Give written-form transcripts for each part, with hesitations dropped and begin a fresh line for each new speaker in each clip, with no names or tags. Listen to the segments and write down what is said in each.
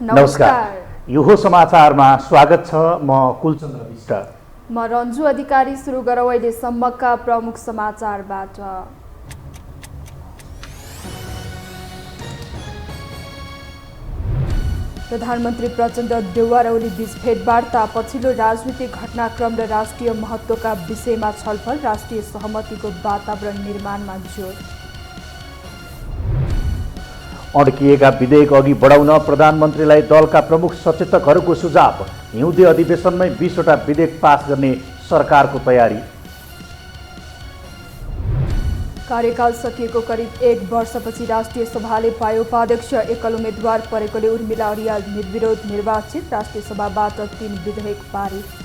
नमस्कार। यो समाचारमा स्वागत छ। म कुलचन्द्र विष्ट।
म रन्जु अधिकारी। सुरु गरौँ अहिलेसम्मका प्रमुख समाचारबाट। प्रधानमन्त्री प्रचण्ड देउवा र ओली बीच भेटवार्ता, पछिल्लो राजनीतिक घटनाक्रम र राष्ट्रिय महत्त्वका विषयमा छलफल, राष्ट्रिय सहमतिको वातावरण निर्माणमा जोड।
अड्किएका विधेयक अघि बढाउन प्रधानमन्त्रीलाई दलका प्रमुख सचेतकहरूको सुझाव। हिउँदे अधिवेशनमै 20वटा विधेयक पास गर्ने सरकारको तयारी।
कार्यकाल सकिएको करिब 1 वर्षपछि राष्ट्रिय सभाले पाए उपाध्यक्ष। एकल उम्मेद्वार परेकोले उर्मिला अर्याल निर्विरोध निर्वाचित। राष्ट्रिय सभाबाट 3 विधेयक पारित।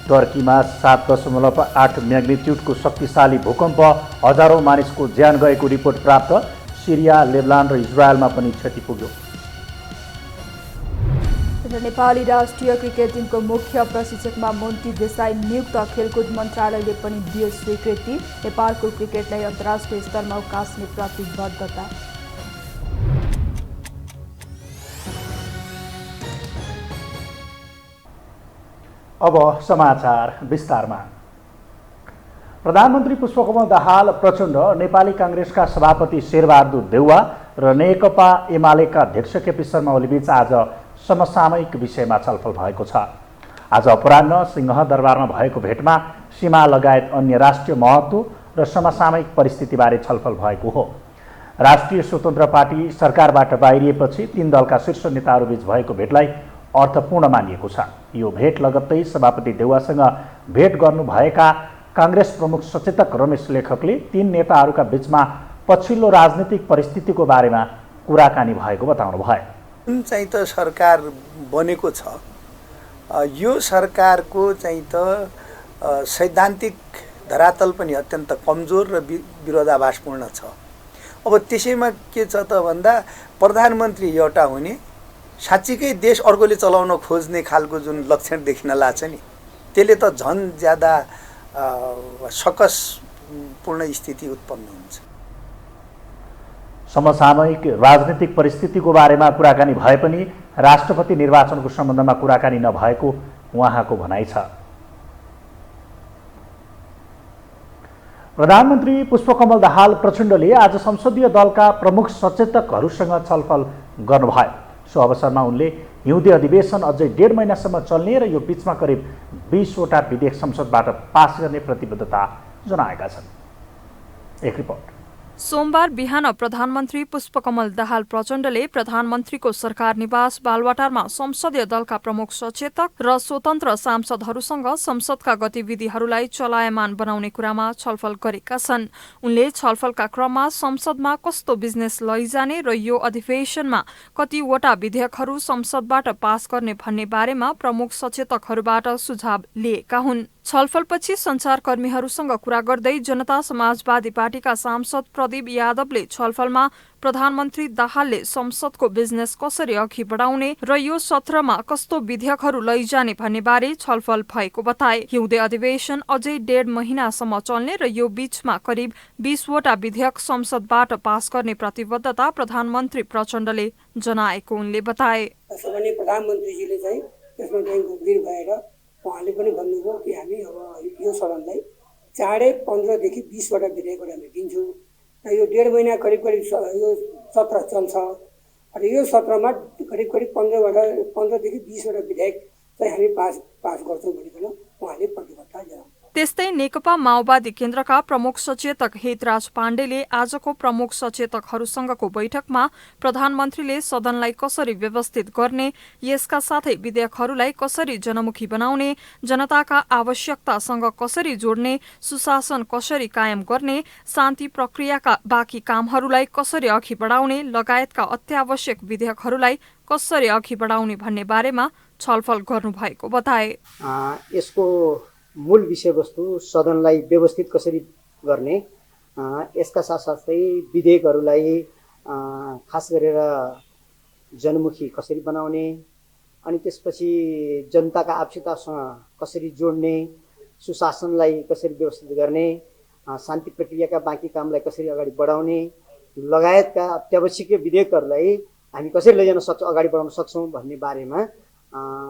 टर्कीमा 7.8 म्याग्निट्युडको शक्तिशाली भूकम्प, हजारौं मानिसको ज्यान गएको रिपोर्ट प्राप्त। सिरिया, लेबनान र इजरायलमा पनि क्षति पुग्यो।
र नेपाली राष्ट्रिय क्रिकेट टिमको मुख्य प्रशिक्षकमा मोन्टी देसाई नियुक्त। खेलकुद मन्त्रालयले पनि दियो स्वीकृति। नेपालको क्रिकेटलाई अन्तर्राष्ट्रिय स्तरमा उकास्ने प्रतिबद्धता।
अब समाचार विस्तारमा। प्रधानमन्त्री पुष्पकमल दाहाल प्रचण्ड, नेपाली काङ्ग्रेसका सभापति शेरबहादुर देउवा र नेकपा एमालेका अध्यक्ष केपी शर्मा ओलीबीच आज समसामयिक विषयमा छलफल भएको छ। आज अपराह्न सिंहदरबारमा भएको भेटमा सीमा लगायत अन्य राष्ट्रिय महत्त्व र समसामयिक परिस्थितिबारे छलफल भएको हो। राष्ट्रिय स्वतन्त्र पार्टी सरकारबाट बाहिरिएपछि 3 दलका शीर्ष नेताहरूबीच भएको भेटलाई अर्थपूर्ण मानिएको छ। यो भेट लगत्तै सभापति देउवासँग भेट गर्नुभएका काङ्ग्रेस प्रमुख सचेतक रमेश लेखकले 3 नेताहरूका बीचमा पछिल्लो राजनीतिक परिस्थितिको बारेमा कुराकानी भएको बताउनु भयो।
जुन चाहिँ त सरकार बनेको छ, यो सरकारको चाहिँ त सैद्धान्तिक धरातल पनि अत्यन्त कमजोर र विरोधाभासपूर्ण छ। अब त्यसैमा के छ त भन्दा प्रधानमन्त्री एउटा हुने, साँच्चीकै देश अर्कोले चलाउन खोज्ने खालको जुन लक्षण देखिन लाग्छ नि, त्यसले त झन् ज्यादा सकसपूर्ण स्थिति उत्पन्न हुन्छ।
समसामयिक राजनीतिक परिस्थितिको बारेमा कुराकानी भए पनि राष्ट्रपति निर्वाचनको सम्बन्धमा कुराकानी नभएको उहाँको भनाइ छ। प्रधानमन्त्री पुष्पकमल दाहाल प्रचण्डले आज संसदीय दलका प्रमुख सचेतकहरूसँग छलफल गर्नुभयो। सो अवसरमा उनले हिउँदे अधिवेशन अझै 1.5 महिनासम्म चल्ने र यो बीचमा करिब 20वटा विधेयक संसदबाट पास गर्ने प्रतिबद्धता जनाएका छन्। एक रिपोर्ट।
सोमबार बिहान प्रधानमन्त्री पुष्पकमल दाहाल प्रचण्डले प्रधानमन्त्रीको सरकार निवास बालवाटारमा संसदीय दलका प्रमुख सचेतक र स्वतन्त्र सांसदहरूसँग संसदका गतिविधिहरूलाई चलायमान बनाउने कुरामा छलफल गरेका छन्। उनले छलफलका क्रममा संसदमा कस्तो बिजनेस लैजाने र यो अधिवेशनमा कतिवटा विधेयकहरू संसदबाट पास गर्ने भन्ने बारेमा प्रमुख सचेतकहरूबाट सुझाव लिएका हुन्। छलफलपछि सञ्चारकर्मीहरूसँग कुरा गर्दै जनता समाजवादी पार्टीका सांसद प्रदीप यादवले छलफलमा प्रधानमन्त्री दाहालले संसदको बिजनेस कसरी अघि बढाउने र यो सत्रमा कस्तो विधेयकहरू लैजाने भन्ने बारे छलफल भएको बताए। हिउँदे अधिवेशन अझै 1.5 महिनासम्म चल्ने र यो बीचमा करिब 20वटा विधेयक संसदबाट पास गर्ने प्रतिबद्धता प्रधानमन्त्री प्रचण्डले जनाएको उनले बताए।
प्रधानमन्त्रीजीले चाहिँ त्यसमा चाहिँ गम्भीर भएर उहाँले पनि भन्नुभयो कि हामी अब यो सदनलाई चाँडै 15 देखि 20वटा विधेयकहरू हामी दिन्छौँ र यो 1.5 महिना करिब यो सत्र चल्छ र यो सत्रमा करिब 15 देखि 20वटा विधेयक चाहिँ हामी पास गर्छौँ भनिकन उहाँले प्रतिबद्धता जनाउनु।
त्यस्तै नेकपा माओवादी केन्द्रका प्रमुख सचेतक हितराज पाण्डेले आजको प्रमुख सचेतकहरूसँगको बैठकमा प्रधानमन्त्रीले सदनलाई कसरी व्यवस्थित गर्ने, यसका साथै विधेयकहरूलाई कसरी जनमुखी बनाउने, जनताका आवश्यकतासँग कसरी जोड्ने, सुशासन कसरी कायम गर्ने, शान्ति प्रक्रियाका बाँकी कामहरूलाई कसरी अघि बढाउने लगायतका अत्यावश्यक विधेयकहरूलाई कसरी अघि बढाउने भन्ने बारेमा छलफल गर्नुभएको बताए।
यसको मूल विषयवस्तु सदनलाई व्यवस्थित कसरी गर्ने, यसका साथसाथै विधेयकहरूलाई खास गरेर जनमुखी कसरी बनाउने, अनि त्यसपछि जनताका आवश्यकतासँग कसरी जोड्ने, सुशासनलाई कसरी व्यवस्थित गर्ने, शान्ति प्रक्रियाका बाँकी कामलाई कसरी अगाडि बढाउने लगायतका अत्यावश्यकीय विधेयकहरूलाई हामी कसरी लैजान सक्छौँ, अगाडि बढाउन सक्छौँ भन्ने बारेमा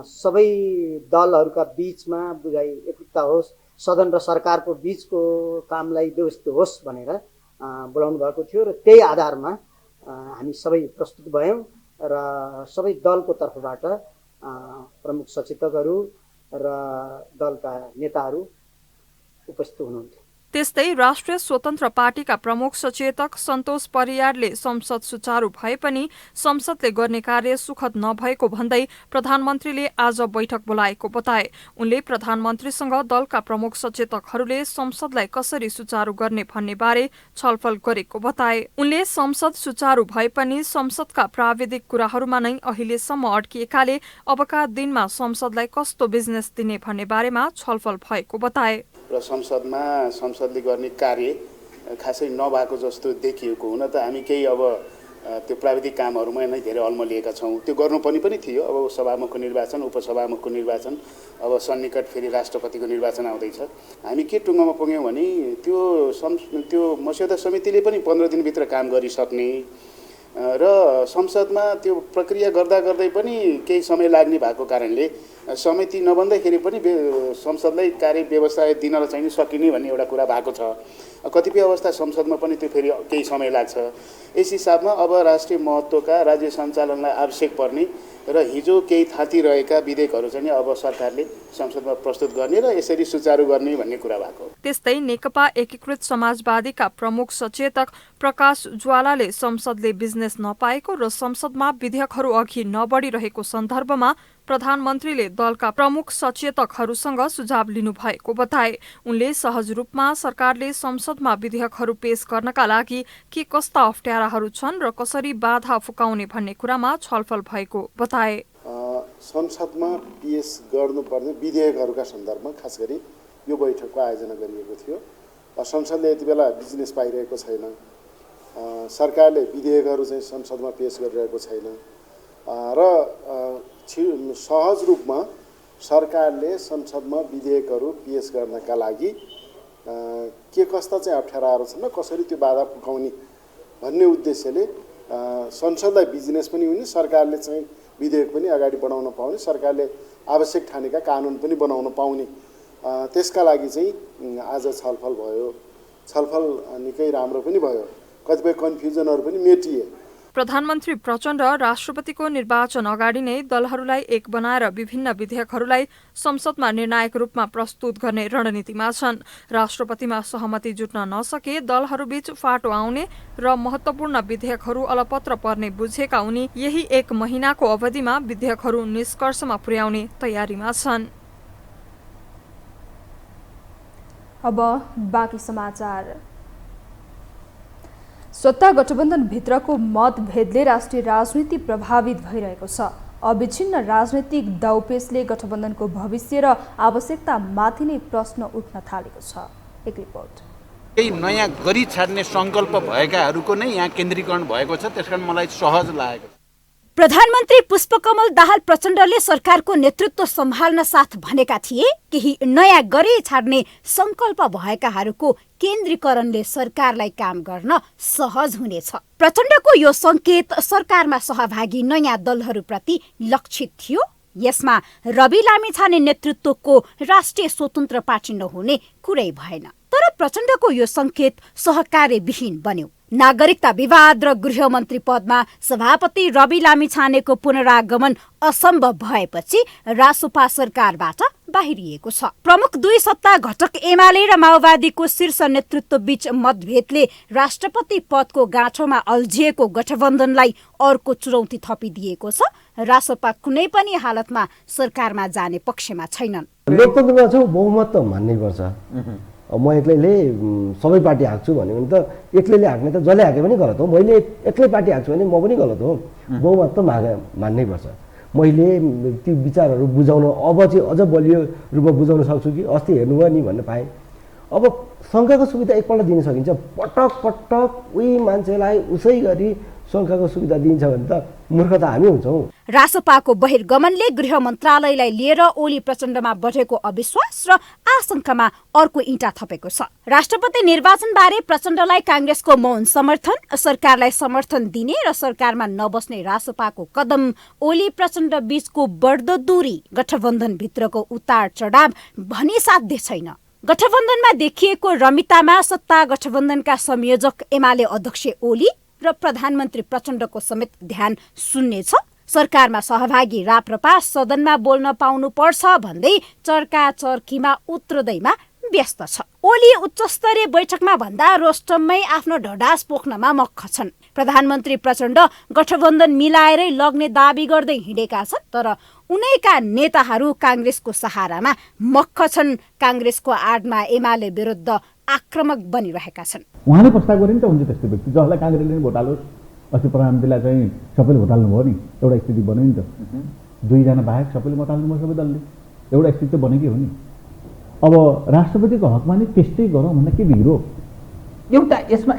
सबै दलहरूका बिचमा बुझाइ एकता होस्, सदन र सरकारको बिचको कामलाई व्यवस्थित होस् भनेर बोलाउनु भएको थियो र त्यही आधारमा हामी सबै प्रस्तुत भयौँ र सबै दलको तर्फबाट प्रमुख सचेतकहरू र दलका नेताहरू उपस्थित हुनुहुन्थ्यो।
त्यस्तै राष्ट्रिय स्वतन्त्र पार्टीका प्रमुख सचेतक सन्तोष परियारले संसद सुचारू भए पनि संसदले गर्ने कार्य सुखद नभएको भन्दै प्रधानमन्त्रीले आज बैठक बोलाएको बताए। उनले प्रधानमन्त्रीसँग दलका प्रमुख सचेतकहरूले संसदलाई कसरी सुचारू गर्ने भन्ने बारे छलफल गरेको बताए। उनले संसद सुचारू भए पनि संसदका प्राविधिक कुराहरूमा नै अहिलेसम्म अड्किएकाले अबका दिनमा संसदलाई कस्तो बिजनेस दिने भन्ने बारेमा छलफल भएको बताए।
र संसदले गर्ने कार्य खासै नभएको जस्तो देखिएको हुन त हामी केही अब त्यो प्राविधिक कामहरूमा नै धेरै अल्मलिएका छौँ। त्यो गर्नुपर्ने पनि थियो। अब सभामुखको निर्वाचन, उपसभामुखको निर्वाचन, अब सन्निकट फेरि राष्ट्रपतिको निर्वाचन आउँदैछ। हामी के टुङ्गोमा पुग्यौँ भने त्यो मस्यौदा समितिले पनि 15 दिनभित्र काम गरिसक्ने र संसदमा त्यो प्रक्रिया गर्दा गर्दै पनि केही समय लाग्ने भएको कारणले समिति नबन्दाखेरि पनि संसदलाई कार्य व्यवस्था दिन चाहिँ सकिने भन्ने एउटा कुरा भएको छ। कतिपय अवस्था संसदमा पनि त्यो फेरि केही समय लाग्छ। यस हिसाबमा अब राष्ट्रिय महत्त्वका राज्य सञ्चालनलाई आवश्यक पर्ने र हिजो केही थाती रहेका विधेयकहरू चाहिँ अब सरकारले संसदमा प्रस्तुत गर्ने र यसरी सुचारू गर्ने भन्ने कुरा भएको।
त्यस्तै नेकपा एकीकृत समाजवादीका प्रमुख सचेतक प्रकाश ज्वालाले संसदले बिजनेस नपाएको र संसदमा विधेयकहरू अघि नबढिरहेको सन्दर्भमा प्रधानमन्त्रीले दलका प्रमुख सचेतकहरूसँग सुझाव लिनुभएको बताए। उनले सहज रूपमा सरकारले संसदमा विधेयकहरू पेश गर्नका लागि के कस्ता अप्ठ्याराहरू छन् र कसरी बाधा फुकाउने भन्ने कुरामा छलफल भएको बताए।
संसदमा पेश गर्नुपर्ने विधेयकहरूका सन्दर्भमा खास गरी यो बैठकको आयोजना गरिएको थियो। संसदले यति बेला बिजनेस पाइरहेको छैन, सरकारले विधेयकहरू चाहिँ संसदमा पेश गरिरहेको छैन र सहज रूपमा सरकारले संसदमा विधेयकहरू पेश गर्नका लागि के कस्ता चाहिँ अप्ठ्याराहरू छन् र कसरी त्यो बाधा पुकाउने भन्ने उद्देश्यले संसदलाई बिजनेस पनि हुने, सरकारले चाहिँ विधेयक पनि अगाडि बढाउन पाउने, सरकारले आवश्यक ठानेका कानुन पनि बनाउन पाउने, त्यसका लागि चाहिँ आज छलफल भयो। छलफल निकै राम्रो पनि भयो, कतिपय कन्फ्युजनहरू पनि मेटिए।
प्रधानमन्त्री प्रचण्ड राष्ट्रपतिको निर्वाचन अगाडि नै दलहरूलाई एक बनाएर विभिन्न विधेयकहरूलाई संसदमा निर्णायक रूपमा प्रस्तुत गर्ने रणनीतिमा छन्। राष्ट्रपतिमा सहमति जुट्न नसके दलहरूबीच फाटो आउने र महत्त्वपूर्ण विधेयकहरू अलपत्र पर्ने बुझेका उनी यही 1 महिनाको अवधिमा विधेयकहरू निष्कर्षमा पुर्याउने तयारीमा छन्।
अब बाँकी समाचार। सत्ता गठबन्धनभित्रको मतभेदले राष्ट्रिय राजनीति प्रभावित भइरहेको छ। अविच्छिन्न राजनैतिक दाउपेचले गठबन्धनको भविष्य र आवश्यकतामाथि नै प्रश्न उठ्न थालेको छ। एक रिपोर्ट।
केही नयाँ गरी छाड्ने सङ्कल्प भएकाहरूको नै यहाँ केन्द्रीकरण भएको छ, त्यसकारण मलाई सहज लागेको छ।
प्रधानमन्त्री पुष्पकमल दाहाल प्रचण्डले सरकारको नेतृत्व सम्हाल्न साथ भनेका थिए केही नयाँ गरी छाड्ने सङ्कल्प भएकाहरूको केन्द्रीकरणले सरकारलाई काम गर्न सहज हुनेछ। प्रचण्डको यो सङ्केत सरकारमा सहभागी नयाँ दलहरूप्रति लक्षित थियो। यसमा रवि लामिछाने नेतृत्वको राष्ट्रिय स्वतन्त्र पार्टी नहुने कुरै भएन। तर प्रचण्डको यो सङ्केत सहकार्यविहीन बन्यो। नागरिकता विवाद र गृहमन्त्री पदमा सभापति रवि लामिछानेको पुनरागमन असम्भव भएपछि रासोपा सरकारबाट बाहिरिएको छ। प्रमुख 2 सत्ता घटक एमाले र माओवादीको शीर्ष नेतृत्व बीच मतभेदले राष्ट्रपति पदको गाँठोमा अल्झिएको गठबन्धनलाई अर्को चुनौती थपिदिएको छ। रासोपा कुनै पनि हालतमा सरकारमा जाने पक्षमा छैनन्।
लोकतन्त्रमा चाहिँ बहुमत त मान्नै पर्छ। म एक्लैले सबै पार्टी हाँक्छु भन्यो भने त एक्लैले हाँक्ने त जसले हाँके पनि गलत हो। मैले एक्लै पार्टी हाँक्छु भने म पनि गलत हो। बहुमत त मान्नै पर्छ। मैले ती विचारहरू बुझाउन अब चाहिँ अझ बलियो रूपमा बुझाउन सक्छु कि अस्ति हेर्नुभयो नि भन्न पाएँ। अब शङ्काको सुविधा एकपल्ट दिन सकिन्छ। पटक पटक उही मान्छेलाई उसै गरी शङ्काको सुविधा दिन्छ भने त मूर्ख त हामी हुन्छौँ।
रासपाको बहिर्गमनले गृह मन्त्रालयलाई लिएर ओली प्रचण्डमा बढेको अविश्वास र आशंकामा अर्को इँटा थपेको छ। राष्ट्रपति निर्वाचनबारे प्रचण्डलाई काङ्ग्रेसको मौन समर्थन, सरकारलाई समर्थन दिने र सरकारमा नबस्ने रासपाको कदम, ओली प्रचण्ड बीचको बढ्दो दूरी, गठबन्धनभित्रको उतार चढाव भनी साध्य छैन। गठबन्धनमा देखिएको रमितामा सत्ता गठबन्धनका संयोजक एमाले अध्यक्ष ओली र प्रधानमन्त्री प्रचण्डको समेत ध्यान सुन्नेछ। सरकारमा सहभागी राप्रपा सदनमा बोल्न पाउनु पर्छ भन्दै चर्का चर्कीमा उत्रदैमा व्यस्त छ। ओली उच्चस्तरीय बैठकमा भन्दा रोस्टममै आफ्नो ढडास पोख्नमा मक्ख छन्। प्रधानमन्त्री प्रचण्ड गठबन्धन मिलाएरै लग्ने दाबी गर्दै हिँडेका छन्, तर उनैका नेताहरू काङ्ग्रेसको सहारामा मक्ख छन्। काङ्ग्रेसको आडमा एमाले विरुद्ध आक्रामक बनिरहेका छन्।
उहाँले प्रस्ताव गरे नि त हुन्छ त्यस्तो व्यक्ति जसलाई काङ्ग्रेसले नै भोट हालोस्। अस्ति प्रधानमन्त्रीलाई चाहिँ सबैले भोट हाल्नुभयो नि, एउटा स्थिति बन्यो नि त। 2 जना बाहेक सबैले मत हाल्नुभयो, सबै दलले एउटा स्थिति त बनेकै हो नि। अब राष्ट्रपतिको हकमा नि त्यस्तै गरौँ भन्दा के बिग्रो
एउटा यसमा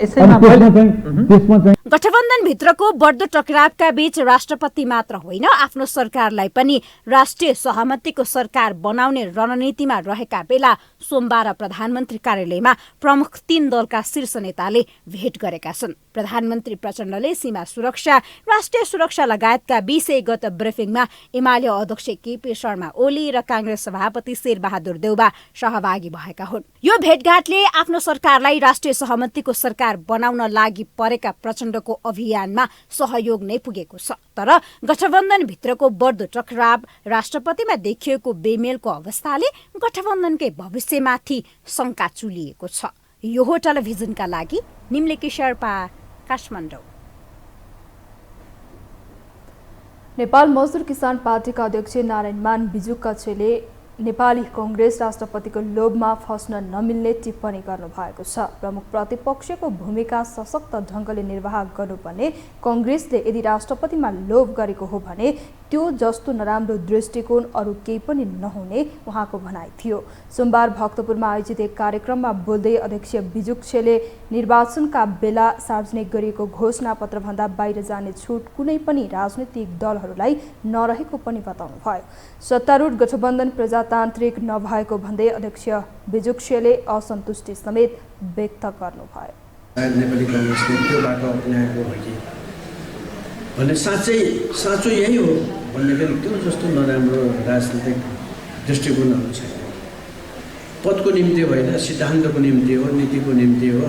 गठबन्धनभित्रको बढ्दो टकरावका बीच राष्ट्रपति मात्र होइन, आफ्नो सरकारलाई पनि राष्ट्रिय सहमतिको सरकार बनाउने रणनीतिमा रहेका बेला सोमबार प्रधानमन्त्री कार्यालयमा प्रमुख 3 दलका शीर्ष नेताले भेट गरेका छन्। प्रधानमन्त्री प्रचण्डले सीमा सुरक्षा, राष्ट्रिय सुरक्षा लगायतका विषयगत ब्रिफिङमा एमाले अध्यक्ष केपी शर्मा ओली र काङ्ग्रेस सभापति शेरबहादुर देउबा सहभागी भएका हुन्। यो भेटघाटले आफ्नो सरकारलाई राष्ट्रिय सहमतिको सरकार बनाउन लागि परेका प्रचण्डको अभियानमा सहयोग नै पुगेको छ। तर गठबन्धनभित्रको बढ्दो टकराव, राष्ट्रपतिमा देखिएको बेमेलको अवस्थाले गठबन्धनकै भविष्यमाथि शङ्का चुलिएको छ। यो हो टेलिभिजनका लागि निम्लेकी शेर्पा, काठमाडौँ।
नेपाल मजदुर किसान पार्टीका अध्यक्ष नारायण मान बिजुक्कछेले नेपाली कांग्रेस राष्ट्रपतिको लोभमा फस्न नमिल्ने टिप्पणी गर्नुभएको छ। प्रमुख प्रतिपक्षको भूमिका सशक्त ढङ्गले निर्वाह गर्नुपर्ने कांग्रेसले यदि राष्ट्रपतिमा लोभ गरेको हो भने त्यो जस्तो नराम्रो दृष्टिकोण अरू केही पनि नहुने उहाँको भनाइ थियो। सोमबार भक्तपुरमा आयोजित एक कार्यक्रममा बोल्दै अध्यक्ष बिजुक्छेले निर्वाचनका बेला सार्वजनिक गरिएको घोषणापत्र भन्दा बाहिर जाने छुट कुनै पनि राजनीतिक दलहरूलाई नरहेको पनि बताउनुभयो। सत्तारूढ गठबन्धन प्रजातान्त्रिक नभएको भन्दै अध्यक्ष बिजुक्छेले असन्तुष्टि समेत व्यक्त गर्नुभयो।
नेपाली कांग्रेसले त्यो बाटो अपनाएको हो कि भन्ने साँचो यही हो भन्दाखेरि त्यो जस्तो नराम्रो राजनीतिक दृष्टिकोणहरू छैन। पदको निम्ति होइन, सिद्धान्तको निम्ति हो, नीतिको निम्ति हो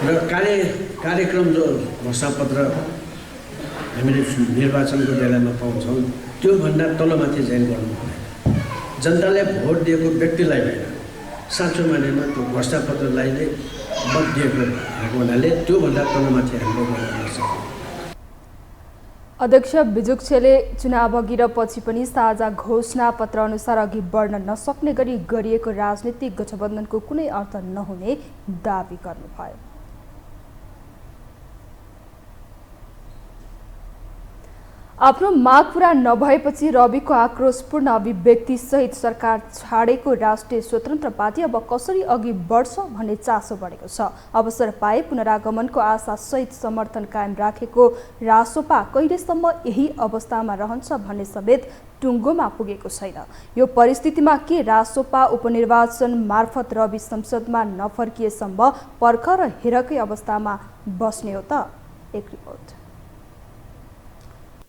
र कार्यक्रम जो घोषणापत्र हामीले निर्वाचनको बेलामा पाउँछौँ त्योभन्दा तलमाथि जाने गर्नु पर्दैन। जनताले भोट दिएको व्यक्तिलाई होइन, साँचो मानेमा त्यो घोषणापत्रलाई नै मत दिएको भएको हुनाले त्योभन्दा तलमाथि हामीले गर्नु सक्छौँ।
अध्यक्ष बिजुक्छेले चुनाव अघि र पछि पनि साझा घोषणापत्र अनुसार अघि बढ्न नसक्ने गरी गरिएको राजनीतिक गठबन्धनको कुनै अर्थ नहुने दावी गर्नुभयो। आफ्नो माग पूरा नभएपछि रविको आक्रोशपूर्ण अभिव्यक्ति सहित सरकार छाडेको राष्ट्रिय स्वतन्त्र पार्टी अब कसरी अघि बढ्छ भन्ने चासो बढेको छ। अवसर पाए पुनरागमनको आशा सहित समर्थन कायम राखेको रासोपा कहिलेसम्म यही अवस्थामा रहन्छ भन्ने समेत टुङ्गोमा पुगेको छैन। यो परिस्थितिमा के रासोपा उपनिर्वाचन मार्फत रवि संसदमा नफर्किएसम्म पर्ख र हेरकै अवस्थामा बस्ने हो त? एक रिपोर्ट।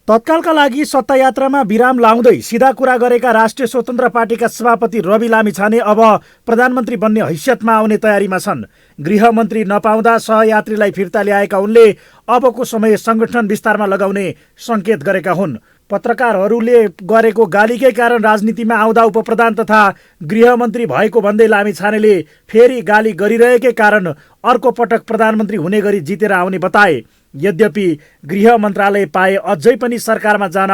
तत्कालका लागि सत्ता यात्रामा विराम लाउँदै सिधा कुरा गरेका राष्ट्रिय स्वतन्त्र पार्टीका सभापति रवि लामिछाने अब प्रधानमन्त्री बन्ने हैसियतमा आउने तयारीमा छन्। गृहमन्त्री नपाउँदा सहयात्रीलाई फिर्ता ल्याएका उनले अबको समय संगठन विस्तारमा लगाउने संकेत गरेका हुन्। पत्रकारहरूले गरेको गालीकै कारण राजनीतिमा आउँदा उपप्रधान तथा गृहमन्त्री भएको भन्दै लामिछानेले फेरि गाली गरिरहेकै कारण अर्को पटक प्रधानमन्त्री हुने गरी जितेर आउने बताए। यद्यपि गृह मन्त्रालय पाए अझै पनि सरकारमा जान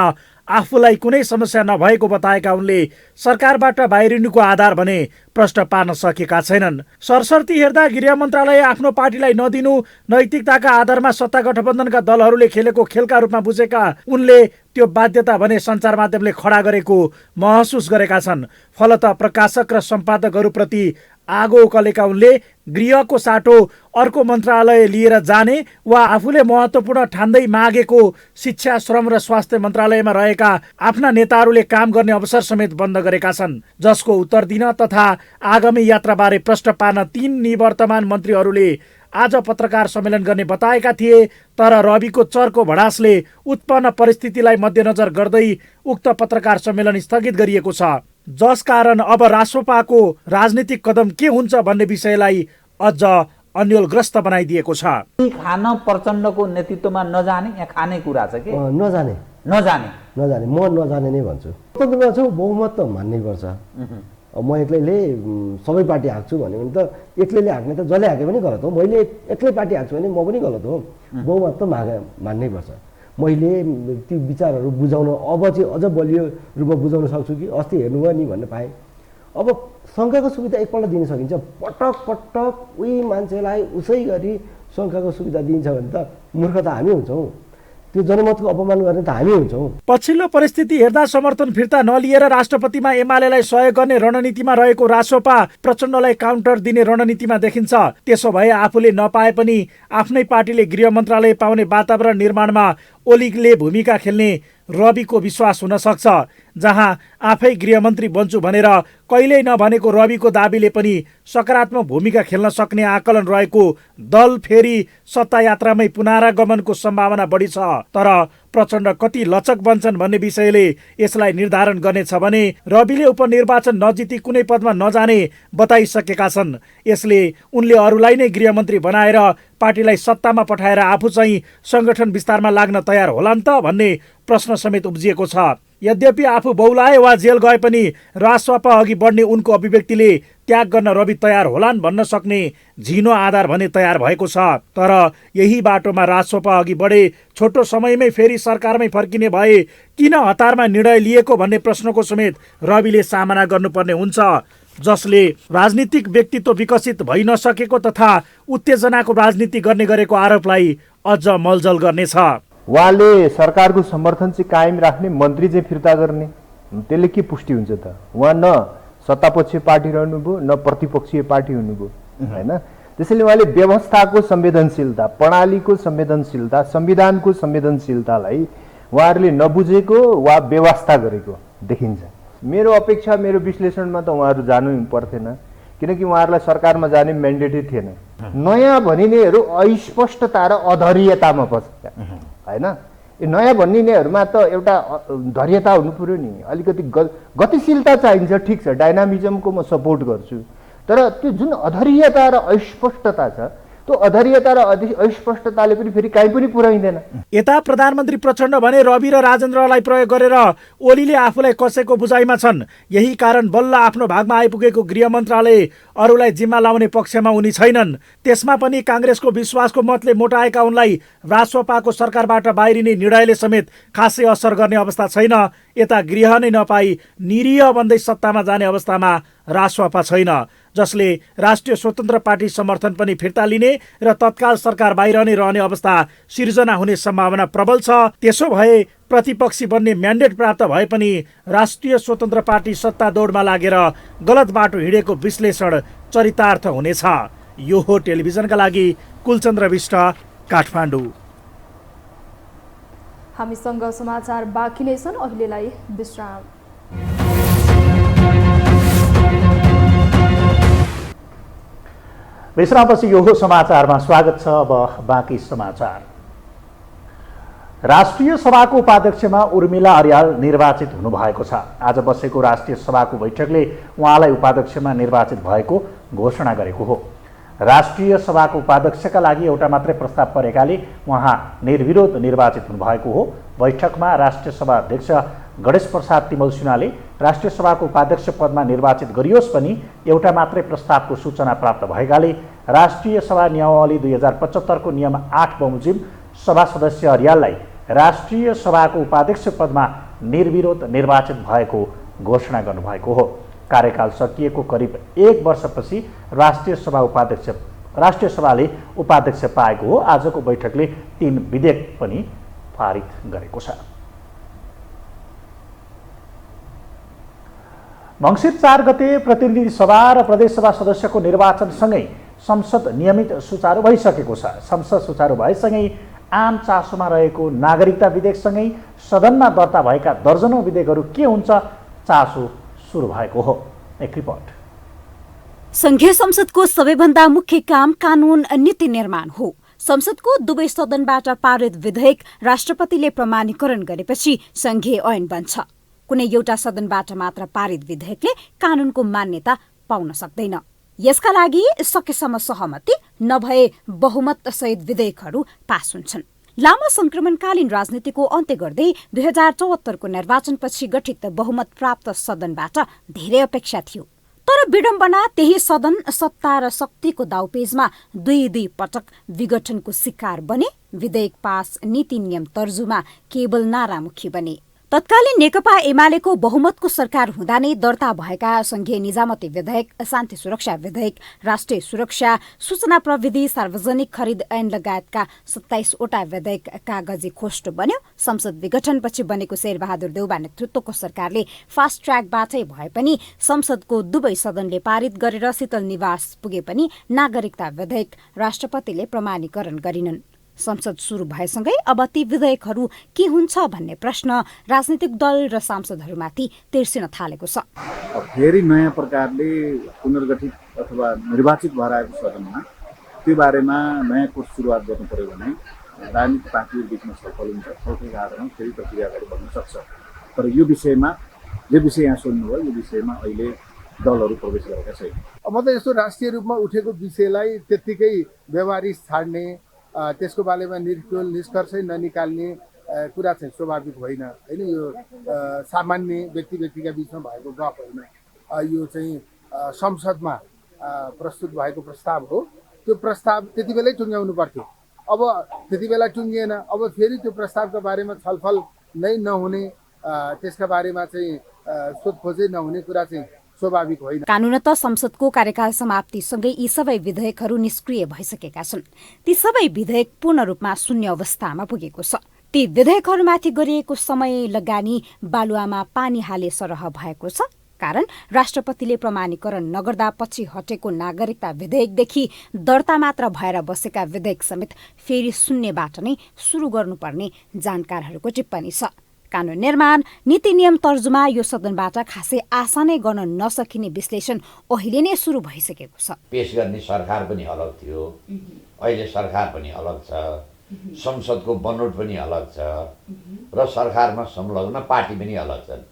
आफूलाई कुनै समस्या नभएको बताएका उनले सरकारबाट बाहिरिनुको आधार भने प्रश्न पार्न सकेका छैनन्। सरसर्ती हेर्दा गृह मन्त्रालय आफ्नो पार्टीलाई नदिनु नैतिकताका आधारमा सत्ता गठबन्धनका दलहरूले खेलेको खेलका रूपमा बुझेका उनले त्यो बाध्यता भने सञ्चार माध्यमले खडा गरेको महसुस गरेका छन्। फलत प्रकाशक र सम्पादकहरूप्रति आगो उकलेका उनले गृहको साटो अर्को मन्त्रालय लिएर जाने वा आफूले महत्त्वपूर्ण ठान्दै मागेको शिक्षा, श्रम र स्वास्थ्य मन्त्रालयमा रहेका आफ्ना नेताहरूले काम गर्ने अवसर समेत बन्द गरेका छन्, जसको उत्तर दिन तथा आगामी यात्राबारे प्रश्न पार्न 3 निवर्तमान मन्त्रीहरूले आज पत्रकार सम्मेलन गर्ने बताएका थिए। तर रविको चर्को भडासले उत्पन्न परिस्थितिलाई मध्यनजर गर्दै उक्त पत्रकार सम्मेलन स्थगित गरिएको छ, जसकारण अब रासोपाको राजनीतिक कदम के हुन्छ भन्ने विषयलाई अझ अन्यलग्रस्त बनाइदिएको छ।
खान प्रचण्डको नेतृत्वमा नजाने या खाने कुरा छ कि
नजाने
म
नजाने नै भन्छु। स्वतन्त्र छु, बहुमत त मान्नै पर्छ। म एक्लैले सबै पार्टी हाँक्छु भन्यो भने त एक्लैले हाँक्ने त जसले हाँके पनि गलत हो। मैले एक्लै पार्टी हाँक्छु भने म पनि गलत हो। बहुमत त मान्नै पर्छ। मैले ती विचारहरू बुझाउन अब चाहिँ अझ बलियो रूपमा बुझाउन सक्छु कि अस्ति हेर्नुभयो नि भन्न पाएँ। अब शङ्काको सुविधा एकपल्ट दिन सकिन्छ, पटक पटक उही मान्छेलाई उसै गरी शङ्काको सुविधा दिन्छ भने त मूर्ख त हामी हुन्छौँ, त्यो जनमतको अपमान गर्ने त हामी हुन्छौँ।
पछिल्लो परिस्थिति हेर्दा समर्थन फिर्ता नलिएर राष्ट्रपतिमा एमालेलाई सहयोग गर्ने रणनीतिमा रहेको रासोपा प्रचण्डलाई काउन्टर दिने रणनीतिमा देखिन्छ। त्यसो भए आफूले नपाए पनि आफ्नै पार्टीले गृह मन्त्रालय पाउने वातावरण निर्माणमा ओलीले भूमिका खेल्ने रविको विश्वास हुन सक्छ, जहाँ आफै गृहमन्त्री बन्छु भनेर कहिल्यै नभनेको रविको दाबीले पनि सकारात्मक भूमिका खेल्न सक्ने आकलन रहेको दल फेरि सत्ता यात्रामै पुनरागमनको सम्भावना बढी छ। तर प्रचण्ड कति लचक बन्छन् भन्ने विषयले यसलाई निर्धारण गर्नेछ भने रविले उपनिर्वाचन नजिती कुनै पदमा नजाने बताइसकेका छन्। यसले उनले अरूलाई नै गृहमन्त्री बनाएर पार्टीलाई सत्तामा पठाएर आफू चाहिँ संगठन विस्तारमा लाग्न तयार होलान् त भन्ने प्रश्न समेत उब्जिएको छ। यद्यपि आफू बौलाए वा जेल गए पनि रासोपा अघि बढ्ने उनको अभिव्यक्तिले त्याग गर्न रवि तयार होलान् भन्न सक्ने झिनो आधार भने तयार भएको छ। तर यही बाटोमा रासोपा अघि बढे छोटो समयमै फेरि सरकारमै फर्किने भए किन हतारमा निर्णय लिएको भन्ने प्रश्नको समेत रविले सामना गर्नुपर्ने हुन्छ, जसले राजनीतिक व्यक्तित्व विकसित भइ नसकेको तथा उत्तेजनाको राजनीति गर्ने गरेको आरोपलाई अझ मलजल गर्नेछ।
उहाँले सरकारको समर्थन चाहिँ कायम राख्ने, मन्त्री चाहिँ फिर्ता गर्ने, त्यसले के पुष्टि हुन्छ त? उहाँ न सत्तापक्षीय पार्टी रहनुभयो न प्रतिपक्षीय पार्टी हुनुभयो, होइन? त्यसैले उहाँले व्यवस्थाको संवेदनशीलता, प्रणालीको संवेदनशीलता, संविधानको संवेदनशीलतालाई उहाँहरूले नबुझेको वा व्यवस्था गरेको देखिन्छ। मेरो अपेक्षा, मेरो विश्लेषणमा त उहाँहरू जानु पर्थेन, किनकि उहाँहरूलाई सरकारमा जाने म्यान्डेटै थिएन। नयाँ भनिनेहरू अस्पष्टता र अधैर्यतामा फसेका, होइन? यो नयाँ भनिनेहरूमा त एउटा धैर्यता हुनु पर्यो नि, अलिकति गतिशीलता चाहिन्छ। ठिक छ, डाइनामिजमको म सपोर्ट गर्छु, तर त्यो जुन अधैर्यता र अस्पष्टता छ, त्यो अधैर्यता र अस्पष्टताले पनि फेरि कहीँ पनि पुर्याइँदैन।
यता प्रधानमन्त्री प्रचण्ड भने रवि र राजेन्द्रलाई प्रयोग गरेर ओलीले आफूलाई कसैको बुझाइमा छन्। यही कारण बल्ल आफ्नो भागमा आइपुगेको गृह मन्त्रालय अरूलाई जिम्मा लाउने पक्षमा उनी छैनन्। त्यसमा पनि काङ्ग्रेसको विश्वासको मतले मोटाएका उनलाई रासोपाको सरकारबाट बाहिरिने निर्णयले समेत खासै असर गर्ने अवस्था छैन। यता गृह नै नपाई निरीह बन्दै सत्तामा जाने अवस्थामा रासोपा छैन, जसले राष्ट्रिय स्वतन्त्र पार्टी समर्थन पनि फिर्ता लिने र तत्काल सरकार बाहिर नै रहने अवस्था सिर्जना हुने सम्भावना प्रबल छ। त्यसो भए प्रतिपक्षी बन्ने म्यान्डेट प्राप्त भए पनि राष्ट्रिय स्वतन्त्र पार्टी सत्ता दौडमा लागेर गलत बाटो हिँडेको विश्लेषण चरितार्थ हुनेछ। यो हो टेलिभिजनका लागि कुलचन्द्र विष्ट, काठमाडौँ।
हामीसँग समाचार बाँकी नै छन्, अहिलेलाई विश्राम।
विश्रामपछि यो समाचारमा स्वागत छ। अब बाँकी समाचार। राष्ट्रिय सभाको उपाध्यक्षमा उर्मिला अर्याल निर्वाचित हुनुभएको छ। आज बसेको राष्ट्रिय सभाको बैठकले उहाँलाई उपाध्यक्षमा निर्वाचित भएको घोषणा गरेको हो। राष्ट्रिय सभाको उपाध्यक्षका लागि एउटा मात्रै प्रस्ताव परेकाले उहाँ निर्विरोध निर्वाचित हुनुभएको हो। बैठकमा राष्ट्रिय सभा अध्यक्ष गणेश प्रसाद तिमल सिन्हाले राष्ट्रिय सभाको उपाध्यक्ष पदमा निर्वाचित गरियोस् पनि एउटा मात्रै प्रस्तावको सूचना प्राप्त भएकाले राष्ट्रिय सभा नियमावली 2075 को नियम 8 बमोजिम सभा सदस्य अर्याललाई राष्ट्रिय सभाको उपाध्यक्ष पदमा निर्विरोध निर्वाचित भएको घोषणा गर्नुभएको हो। कार्यकाल सकिएको करिब 1 वर्षपछि राष्ट्रिय सभाले उपाध्यक्ष पाएको हो। आजको बैठकले 3 विधेयक पनि पारित गरेको छ। मङ्सिर 4 गते प्रतिनिधि सभा र प्रदेशसभा सदस्यको निर्वाचनसँगै संसद नियमित सुचारू भइसकेको छ। संसद सुचारू भएसँगै आम चासोमा रहेको नागरिकता विधेयकसँगै सदनमा दर्ता भएका दर्जनौं विधेयकहरू के हुन्छ चासो सुरु भएको हो। एक रिपोर्ट।
संघीय संसदको सबैभन्दा मुख्य काम कानून नीति निर्माण हो। संसदको दुवै सदनबाट पारित विधेयक राष्ट्रपतिले प्रमाणीकरण गरेपछि संघीय ऐन बन्छ। कुनै एउटा सदनबाट मात्र पारित विधेयकले कानूनको मान्यता पाउन सक्दैन। यसका लागि सकेसम्म सहमति नभए बहुमत सहित विधेयकहरू पास हुन्छन्। लामो संक्रमणकालीन राजनीतिको अन्त्य गर्दै 2074 को निर्वाचनपछि गठित बहुमत प्राप्त सदनबाट धेरै अपेक्षा थियो। तर विडम्बना त्यही सदन सत्ता र शक्तिको दाउपेचमा दुई पटक विघटनको शिकार बने। विधेयक पास नीति नियम तर्जुमा केवल नारामुखी बने। तत्कालीन नेकपा एमालेको बहुमतको सरकार हुँदा नै दर्ता भएका संघीय निजामती विधेयक, शान्ति सुरक्षा विधेयक, राष्ट्रिय सुरक्षा, सूचना प्रविधि, सार्वजनिक खरिद ऐन लगायतका 27 वटा विधेयक कागजी खोष्टो बन्यो। संसद विघटनपछि बनेको शेरबहादुर देउबा नेतृत्वको सरकारले फास्ट ट्र्याकबाटै भए पनि संसदको दुवै सदनले पारित गरेर शीतल निवास पुगे पनि नागरिकता विधेयक राष्ट्रपतिले प्रमाणीकरण गरिनन्। संसद सुरु भएसँगै अब ती विधेयकहरू के हुन्छ भन्ने प्रश्न राजनीतिक दल र सांसदहरूमाथि तिर्सिन थालेको छ।
फेरि नयाँ प्रकारले पुनर्गठित अथवा निर्वाचित भएर आएको सदनमा त्यो बारेमा नयाँ कोर्स सुरुवात गर्नु पर्यो भने राजनीतिक पार्टीहरू बिचमा छलफल हुन्छ। छलफलका आधारमा फेरि प्रक्रिया अगाडि बढ्न सक्छ। तर यो विषय यहाँ सोध्नुभयो, यो विषयमा अहिले दलहरू प्रवेश गरेका छैन।
म त यस्तो राष्ट्रिय रूपमा उठेको विषयलाई त्यत्तिकै व्यवहारिक छाड्ने, त्यसको बारेमा निष्कर्षै ननिकाल्ने कुरा चाहिँ स्वाभाविक होइन। यो सामान्य व्यक्तिका बिचमा भएको गफ होइन। यो चाहिँ संसदमा प्रस्तुत भएको प्रस्ताव हो। त्यो प्रस्ताव त्यति बेलै टुङ्ग्याउनु पर्थ्यो। अब त्यति बेला टुङ्गिएन। अब फेरि त्यो प्रस्तावका बारेमा छलफल नै नहुने, त्यसका बारेमा चाहिँ सोधखोजै नहुने कुरा चाहिँ स्वाभाविक होइन।
कानूनत संसदको कार्यकाल समाप्तिसँगै यी सबै विधेयकहरू निष्क्रिय भइसकेका छन्। ती सबै विधेयक पूर्ण रूपमा शून्य अवस्थामा पुगेको छ। ती विधेयकहरूमाथि गरिएको समय लगानी बालुवामा पानी हाले सरह भएको छ। कारण राष्ट्रपतिले प्रमाणीकरण नगर्दा पछि हटेको नागरिकता विधेयकदेखि दर्ता मात्र भएर बसेका विधेयक समेत फेरि शून्यबाट नै सुरु गर्नुपर्ने जानकारहरूको टिप्पणी छ। कानून निर्माण, नीति नियम तर्जुमा यो सदनबाट खासै आशा नै गर्न नसकिने विश्लेषण अहिले नै सुरु भइसकेको छ।
पेश गर्ने सरकार पनि अलग थियो, अहिले सरकार पनि अलग छ, संसदको बनोट पनि अलग छ र सरकारमा संलग्न पार्टी पनि अलग छन्।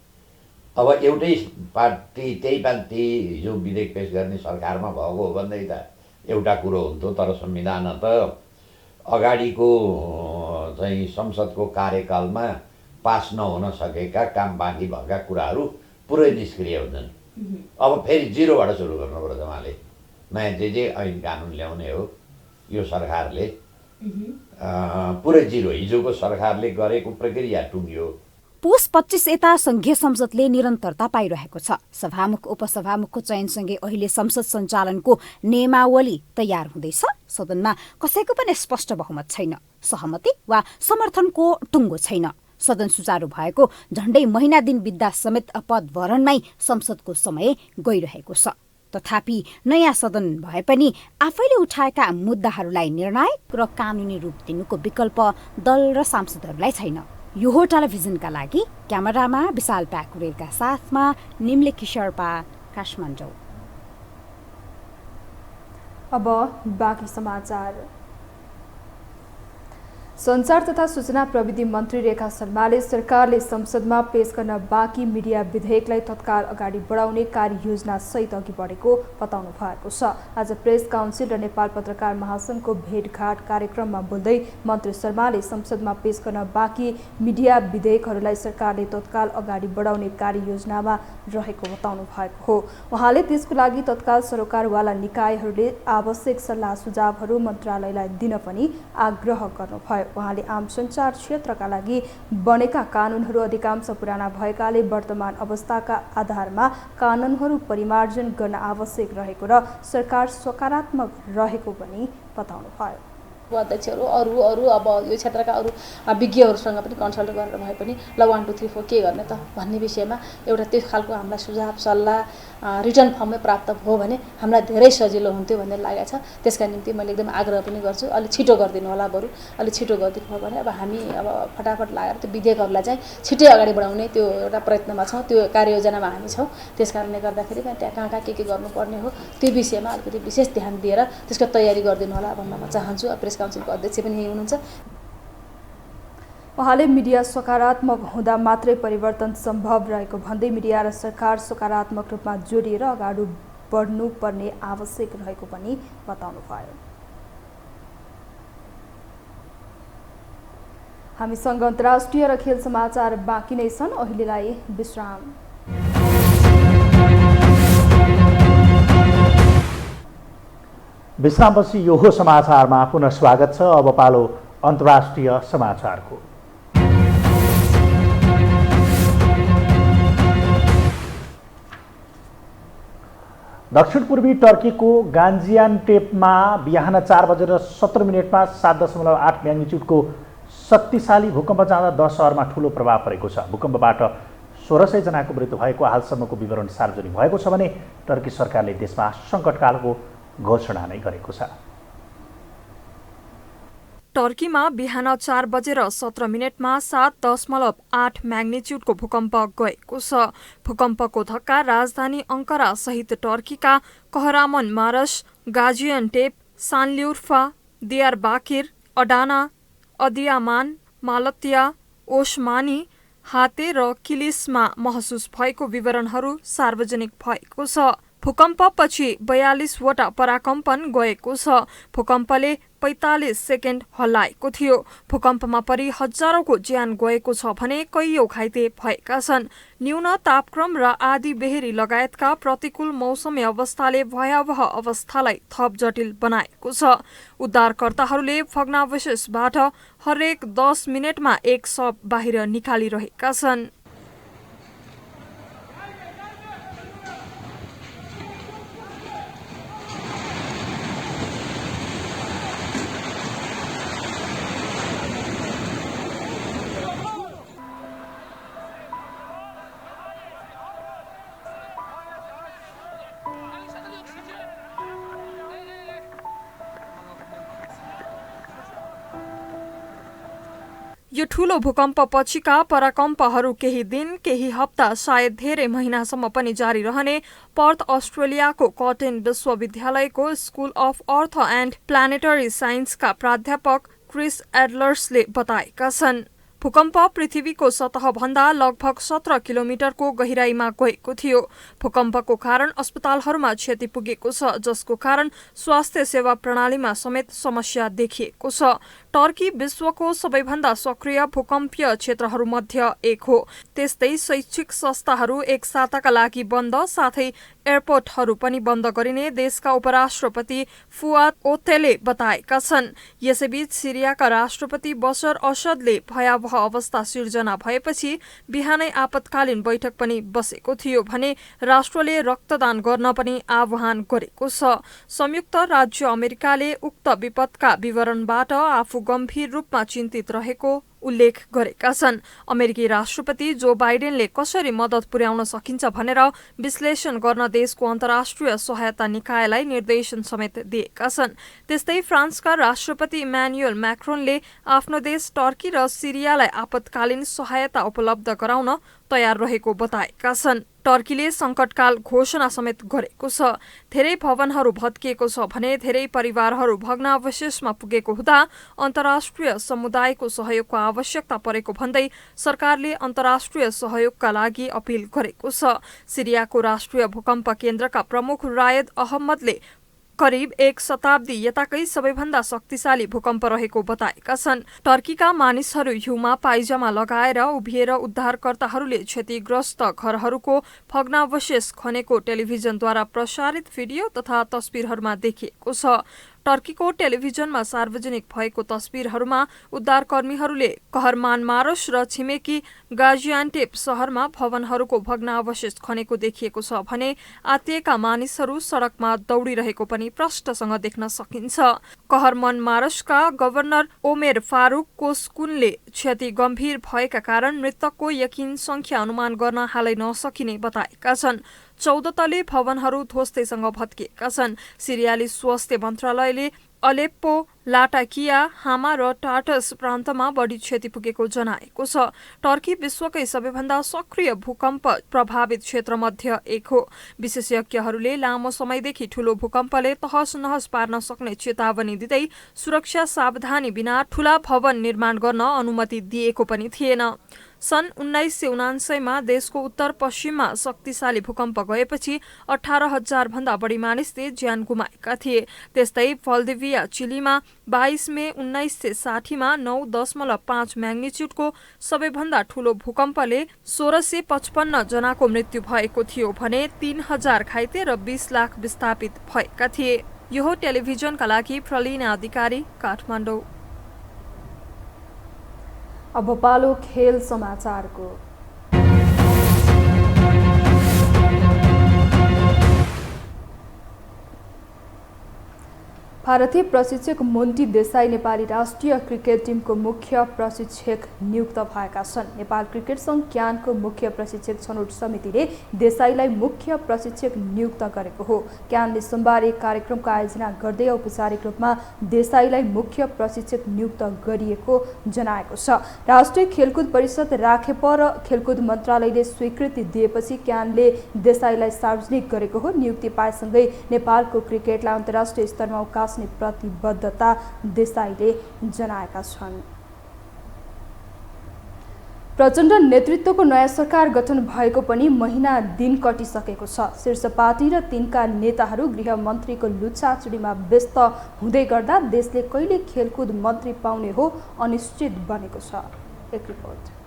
अब एउटै पार्टी त्यही पार्टी हिजो विधेयक पेश गर्ने सरकारमा भएको हो भन्दै त एउटा कुरो हुन्थ्यो। तर संविधान त अगाडिको चाहिँ संसदको कार्यकालमा पास नहुन सकेका काम बाँकी भएका कुराहरू पुरै निष्क्रिय हुन्छन्। अब फेरि जिरोबाट सुरु गर्नु पर्छ। उहाँले नयाँ जे ऐन कानुन ल्याउने हो यो सरकारले पुरै जिरो। हिजोको सरकारले गरेको प्रक्रिया टुङ्ग्यो।
पुस 25 यता संघीय संसदले निरन्तरता पाइरहेको छ। सभामुख उपसभामुखको चयनसँगै अहिले संसद सञ्चालनको नियमावली तयार हुँदैछ। सदनमा कसैको पनि स्पष्ट बहुमत छैन, सहमति वा समर्थनको टुङ्गो छैन। सदन सुचारू भएको झण्डै महिना दिन बित्दा समेत पदभरणमै संसदको समय गइरहेको छ। तथापि नयाँ सदन भए पनि आफैले उठाएका मुद्दाहरूलाई निर्णायक र कानुनी रूप दिनुको विकल्प दल र सांसदहरूलाई छैन। यो हो टेलिभिजनका लागि क्यामेरामा विशाल प्याकुरेलका साथमा निम्लेकी शेर्पा, काठमाडौँ।
अब बाँकी समाचार। सञ्चार तथा सूचना प्रविधि मन्त्री रेखा शर्माले सरकारले संसदमा पेश गर्न बाँकी मिडिया विधेयकलाई तत्काल अगाडि बढाउने कार्ययोजना सहित अघि बढेको बताउनु भएको छ। आज प्रेस काउन्सिल र नेपाल पत्रकार महासङ्घको भेटघाट कार्यक्रममा बोल्दै मन्त्री शर्माले संसदमा पेश गर्न बाँकी मिडिया विधेयकहरूलाई सरकारले तत्काल अगाडि बढाउने कार्ययोजनामा रहेको बताउनु भएको हो। उहाँले त्यसको लागि तत्काल सरोकारवाला निकायहरूले आवश्यक सल्लाह सुझावहरू मन्त्रालयलाई दिन पनि आग्रह गर्नुभयो। उहाँले आम सञ्चार क्षेत्रका लागि बनेका कानुनहरू अधिकांश पुराना भएकाले वर्तमान अवस्थाका आधारमा कानुनहरू परिमार्जन गर्न आवश्यक रहेको र सरकार सकारात्मक रहेको पनि बताउनुभयो।
अध्यक्षहरू अरू अब यो क्षेत्रका अरू विज्ञहरूसँग पनि कन्सल्ट गरेर भए पनि ल 1 2 3 4 के गर्ने त भन्ने विषयमा एउटा त्यो खालको हामीलाई सुझाव सल्लाह रिटर्न फर्ममै प्राप्त भयो भने हामीलाई धेरै सजिलो हुन्थ्यो भन्ने लागेको छ। त्यसका निम्ति मैले एकदम आग्रह पनि गर्छु, अलि छिटो गरिदिनु होला, बरु अलि छिटो गरिदिनु भयो भने अब हामी अब फटाफट लागेर त्यो विधेयकहरूलाई चाहिँ छिटै अगाडि बढाउने त्यो एउटा प्रयत्नमा छौँ, त्यो कार्ययोजनामा हामी छौँ। त्यस कारणले गर्दाखेरि त्यहाँ कहाँ के गर्नुपर्ने हो त्यो विषयमा अलिकति विशेष ध्यान दिएर त्यसको तयारी गरिदिनु होला भन्न म चाहन्छु। प्रेस काउन्सिलको अध्यक्ष पनि यही हुनुहुन्छ।
उहाँले मिडिया सकारात्मक हुँदा मात्रै परिवर्तन सम्भव रहेको भन्दै मिडिया र सरकार सकारात्मक रूपमा जोडिएर अगाडि बढ्नुपर्ने आवश्यक रहेको पनि बताउनुभयो। हामीसँग अन्तर्राष्ट्रिय र खेल समाचार बाँकी नै छन्, अहिलेलाई विश्राम।
विश्रामपछि यो समाचारमा पुनः स्वागत छ। अब पालो अन्तर्राष्ट्रिय समाचारको। दक्षिण पूर्वी टर्कीको गान्जियान्टेपमा बिहान 4:17 7.8 म्याग्निट्युडको शक्तिशाली भूकम्प जाँदा 10 सहरमा ठूलो प्रभाव परेको छ। भूकम्पबाट 1600 जनाको मृत्यु भएको हालसम्मको विवरण सार्वजनिक भएको छ भने टर्की सरकारले देशमा सङ्कटकालको घोषणा नै गरेको छ।
टर्कीमा बिहान 4:17 7.8 म्याग्निट्युडको भूकम्प गएको छ। भूकम्पको धक्का राजधानी अंकारा सहित टर्कीका कहरामनमारस, गाजियान्टेप, सानलिउर्फा, दियारबाकिर, अडाना, अदियामान, मालत्या, ओस्मानी, हाते र किलिसमा महसुस भएको विवरणहरू सार्वजनिक भएको छ। भूकम्पपछि 42वटा पराकम्पन गएको छ। भूकम्पले 45 सेकेन्ड हल्लाएको थियो। भूकम्पमा परि हजारौंको ज्यान गएको छ भने कैयौं घाइते भएका छन्। न्यून तापक्रम र आधी बेहेरी लगायतका प्रतिकूल मौसमी अवस्थाले भयावह अवस्थालाई थप जटिल बनाएको छ। उद्धारकर्ताहरूले भग्नावशेषबाट हरेक 10 मिनेटमा एक शव बाहिर निकालिरहेका छन्। यो ठूलो भूकम्प पछिका पराकम्पहरू केही दिन, केही हप्ता, सायद धेरै महिनासम्म पनि जारी रहने पर्थ अस्ट्रेलियाको कटेन विश्वविद्यालयको school of earth and planetary साइन्सका प्राध्यापक क्रिस एडलर्सले बताएका छन्। भूकम्प पृथ्वीको सतहभन्दा लगभग 17 किलोमिटरको गहिराईमा गएको थियो। भूकम्पको कारण अस्पतालहरूमा क्षति पुगेको छ, जसको कारण स्वास्थ्य सेवा प्रणालीमा समेत समस्या देखिएको छ। टर्की विश्वको सबैभन्दा सक्रिय भूकम्पीय क्षेत्रहरूमध्ये एक हो। त्यस्तै शैक्षिक संस्थाहरू एक साताका लागि बन्द, साथै एयरपोर्टहरू पनि बन्द गरिने देशका उपराष्ट्रपति फुआद ओतेले बताएका छन्। यसैबीच सिरियाका राष्ट्रपति बशर असदले भयावह अवस्था सिर्जना भएपछि बिहानै आपतकालीन बैठक पनि बसेको थियो भने राष्ट्रले रक्तदान गर्न पनि आह्वान गरेको छ। संयुक्त राज्य अमेरिकाले उक्त विपदका विवरणबाट आफू गम्भीर रूपमा चिन्तित रहेको उल्लेख गरेका छन्। अमेरिकी राष्ट्रपति जो बाइडेनले कसरी मद्दत पुर्याउन सकिन्छ भनेर विश्लेषण गर्न देशको अन्तर्राष्ट्रिय सहायता निकायलाई निर्देशन समेत दिएका छन्। त्यस्तै फ्रान्सका राष्ट्रपति इमानुएल म्याक्रोनले आफ्नो देश टर्की र सिरियालाई आपतकालीन सहायता उपलब्ध गराउन तयार रहेको बताएका छन्। टर्कीले संकटकाल घोषणा समेत गरेको छ। धेरै भवनहरू भत्किएको छ भने धेरै परिवारहरू भग्नावशेषमा पुगेको हुँदा अन्तर्राष्ट्रिय समुदायको सहयोगको आवश्यकता परेको भन्दै सरकारले अन्तर्राष्ट्रिय सहयोगका लागि अपील गरेको छ। सिरियाको राष्ट्रिय भूकम्प केन्द्रका प्रमुख रायद अहमदले करिब एक शताब्दी यताकै सबैभन्दा शक्तिशाली भूकम्प रहेको बताएका छन्। टर्कीका मानिसहरू हिउँमा पाइजामा लगाएर उभिएर उद्धारकर्ताहरूले क्षतिग्रस्त घरहरूको भग्नावशेष खनेको टेलिभिजनद्वारा प्रसारित भिडियो तथा तस्बिरहरूमा देखिएको छ। टर्कीको टेलिभिजनमा सार्वजनिक भएको तस्बिरहरूमा उद्धारकर्मीहरूले कहरमानमारस र छिमेकी गाजियान्टेप सहरमा भवनहरूको भग्नावशेष खनेको देखिएको छ भने आत्तिएका मानिसहरू सडकमा दौडिरहेको पनि प्रष्टसँग देख्न सकिन्छ। कहरमानमारसका गभर्नर ओमेर फारूक कोस्कुनले क्षति गम्भीर भएका कारण मृतकको यकिन संख्या अनुमान गर्न हालै नसकिने बताएका छन्। 14 तले भवनहरू ध्वस्तैसँग भत्किएका छन्। सिरियाली स्वास्थ्य मन्त्रालयले अलेप्पो, लाटाकिया, हामा र टाटस प्रान्तमा बढी क्षति पुगेको जनाएको छ। टर्की विश्वकै सबैभन्दा सक्रिय भूकम्प प्रभावित क्षेत्रमध्ये एक हो। विशेषज्ञहरूले लामो समयदेखि ठूलो भूकम्पले तहस नहस पार्न सक्ने चेतावनी दिँदै सुरक्षा सावधानी बिना ठूला भवन निर्माण गर्न अनुमति दिएको पनि थिएन। सन् 1979मा देशको उत्तर पश्चिममा शक्तिशाली भूकम्प गएपछि 18,000 भन्दा बढी मानिसले ज्यान गुमाएका थिए। त्यस्तै भल्देभिया चिलीमा 22 मे 1960मा 9.5 म्याग्निच्युडको सबैभन्दा ठूलो भूकम्पले 1655 जनाको मृत्यु भएको थियो भने 3000 घाइते र 20 लाख विस्थापित भएका थिए। यो टेलिभिजनका लागि प्रलिना अधिकारी, काठमाडौँ।
अब पालो खेल समाचारको। भारतीय प्रशिक्षक मोन्टी देसाई नेपाली राष्ट्रिय क्रिकेट टिमको मुख्य प्रशिक्षक नियुक्त भएका छन्। नेपाल क्रिकेट सङ्घ क्यानको मुख्य प्रशिक्षक छनौट समितिले देसाईलाई मुख्य प्रशिक्षक नियुक्त गरेको हो। क्यानले सोमबार एक कार्यक्रमको आयोजना गर्दै औपचारिक रूपमा देसाईलाई मुख्य प्रशिक्षक नियुक्त गरिएको जनाएको छ। राष्ट्रिय खेलकुद परिषद राखेप र खेलकुद मन्त्रालयले स्वीकृति दिएपछि क्यानले देसाईलाई सार्वजनिक गरेको हो। नियुक्ति पाएसँगै नेपालको क्रिकेटलाई अन्तर्राष्ट्रिय स्तरमा उकास्ने प्रतिबद्धता देसाईले जनाएका छन्। प्रचण्ड नेतृत्वको नयाँ सरकार गठन भएको पनि महिना दिन कटिसकेको छ। शीर्ष पार्टी र तिनका नेताहरू गृहमन्त्रीको लुच्छाचुडीमा व्यस्त हुँदै गर्दा देशले कहिले खेलकुद मन्त्री पाउने हो अनिश्चित बनेको छ। एक रिपोर्ट।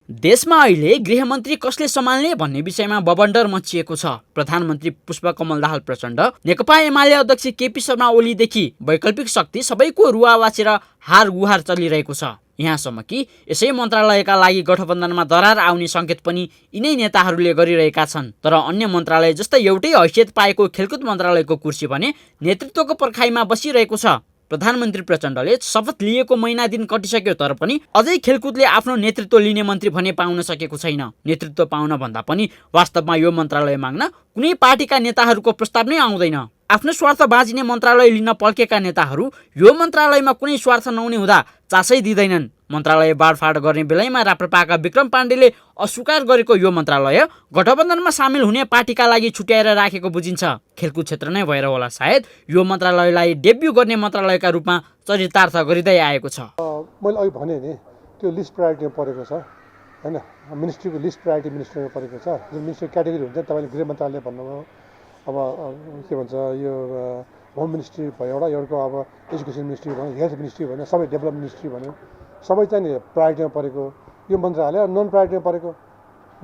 देशमा अहिले गृहमन्त्री कसले सम्हाल्ने भन्ने विषयमा बबन्डर मचिएको छ। प्रधानमन्त्री पुष्पकमल दाहाल प्रचण्ड, नेकपा एमाले अध्यक्ष केपी शर्मा ओलीदेखि वैकल्पिक शक्ति सबैको रुवा वाचेर हार गुहार चलिरहेको छ। यहाँसम्म कि यसै मन्त्रालयका लागि गठबन्धनमा दरार आउने सङ्केत पनि यिनै नेताहरूले गरिरहेका छन्। तर अन्य मन्त्रालय जस्तै एउटै हैसियत पाएको खेलकुद मन्त्रालयको कुर्सी भने नेतृत्वको पर्खाइमा बसिरहेको छ। प्रधानमन्त्री प्रचण्डले शपथ लिएको महिना दिन कटिसक्यो तर पनि अझै खेलकुदले आफ्नो नेतृत्व लिने मन्त्री भने पाउन सकेको छैन। नेतृत्व पाउन भन्दा पनि वास्तवमा यो मन्त्रालय माग्न कुनै पार्टीका नेताहरूको प्रस्ताव नै आउँदैन। आफ्नो स्वार्थ बाँचिने मन्त्रालय लिन पल्केका नेताहरू यो मन्त्रालयमा कुनै स्वार्थ नहुने हुँदा चासै दिँदैनन्। मन्त्रालय बाँडफाँड गर्ने बेलामा राप्रपाका विक्रम पाण्डेले अस्वीकार गरेको यो मन्त्रालय गठबन्धनमा सामेल हुने पार्टीका लागि छुट्याएर राखेको बुझिन्छ। खेलकुद क्षेत्र नै भएर होला सायद यो मन्त्रालयलाई डेब्यू गर्ने मन्त्रालयका रूपमा चरितार्थ गरिँदै आएको छ।
मैले अघि भने नि त्यो लिस्ट प्रायोरिटीमा परेको छ हैन, मिनिस्ट्रीको लिस्ट प्रायोरिटी मिनिस्ट्रीमा परेको छ। जुन मिनिस्ट्री क्याटेगोरी हुन्छ तपाईँले गृह मन्त्रालय भन्नुभयो, अब के भन्छ यो होम मिनिस्ट्री भयो एउटा, एउटा अब एजुकेसन मिनिस्ट्री भयो, हेल्थ मिनिस्ट्री भन्यो, सबै डेभलपमेन्ट मिनिस्ट्री भन्यो, सबै चाहिँ नि प्रायोरिटीमा परेको यो मन्त्रालय नन प्रायोरिटीमा परेको।